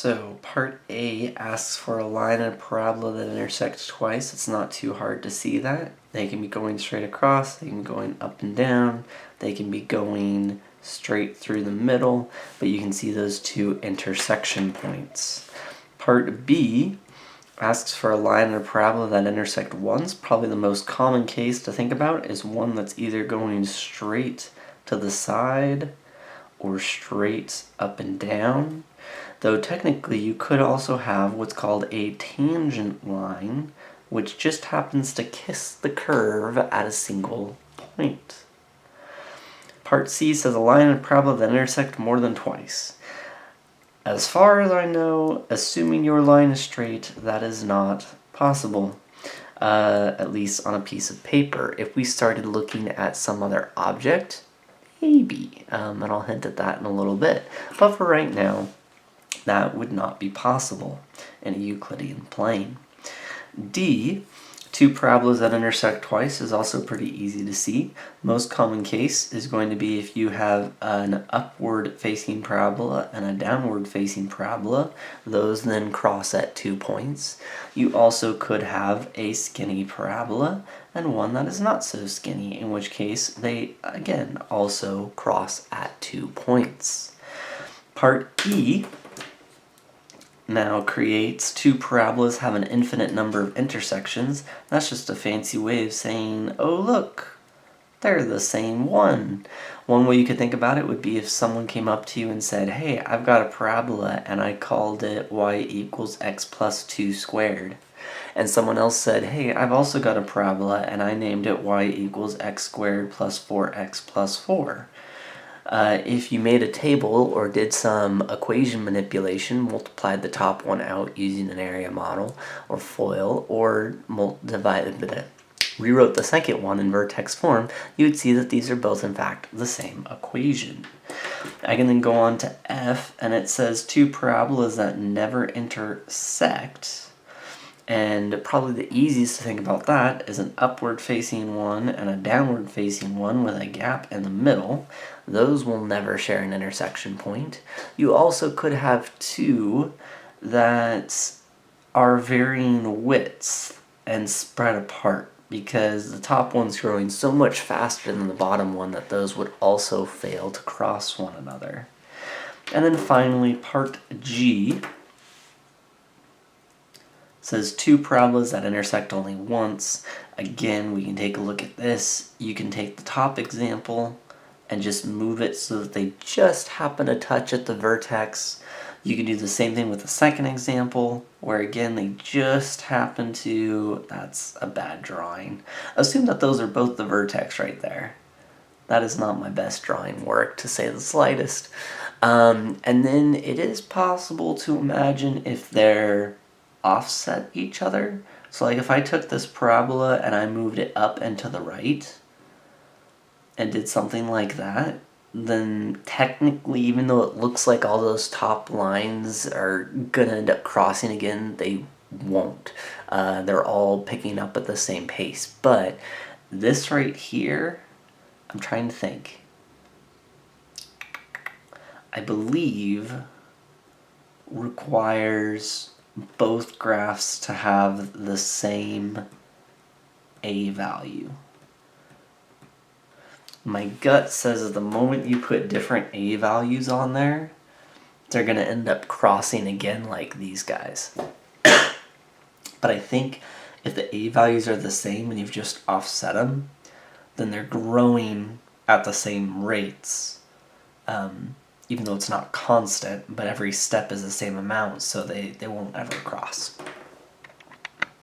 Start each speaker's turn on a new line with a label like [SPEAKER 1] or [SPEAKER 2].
[SPEAKER 1] So part A asks for a line and a parabola that intersect twice. It's not too hard to see that. They can be going straight across, they can be going up and down, they can be going straight through the middle, but you can see those two intersection points. Part B asks for a line and a parabola that intersect once. Probably the most common case to think about is one that's either going straight to the side or straight up and down. Though technically you could also have what's called a tangent line, which just happens to kiss the curve at a single point. Part C says a line and a parabola that intersect more than twice. As far as I know, assuming your line is straight, that is not possible, at least on a piece of paper. If we started looking at some other object, maybe, and I'll hint at that in a little bit. But for right now, that would not be possible in a Euclidean plane. D, two parabolas that intersect twice, is also pretty easy to see. Most common case is going to be if you have an upward facing parabola and a downward facing parabola. Those then cross at 2 points. You also could have a skinny parabola and one that is not so skinny, in which case they again also cross at 2 points. Part E now creates two parabolas have an infinite number of intersections. That's just a fancy way of saying, oh look, they're the same one. One way you could think about it would be if someone came up to you and said, hey, I've got a parabola and I called it y equals x plus 2 squared. And someone else said, hey, I've also got a parabola and I named it y equals x squared plus 4x plus 4. If you made a table or did some equation manipulation, multiplied the top one out using an area model or FOIL, or rewrote the second one in vertex form, you would see that these are both in fact the same equation. I can then go on to F, and it says two parabolas that never intersect. And probably the easiest to think about that is an upward facing one and a downward facing one with a gap in the middle. Those will never share an intersection point. You also could have two that are varying widths and spread apart, because the top one's growing so much faster than the bottom one that those would also fail to cross one another. And then finally, part G says two parabolas that intersect only once. Again, we can take a look at this. You can take the top example and just move it so that they just happen to touch at the vertex. You can do the same thing with the second example, where again they just happen to, that's a bad drawing. Assume that those are both the vertex right there. That is not my best drawing work, to say the slightest. And then it is possible to imagine if they're offset each other. So like if I took this parabola and I moved it up and to the right and did something like that, then technically, even though it looks like all those top lines are gonna end up crossing again, they won't. They're all picking up at the same pace. But this right here, I'm trying to think. I believe requires both graphs to have the same A value. My gut says that the moment you put different A values on there, they're going to end up crossing again like these guys. But I think if the A values are the same and you've just offset them, then they're growing at the same rates. Even though it's not constant, but every step is the same amount, so they won't ever cross.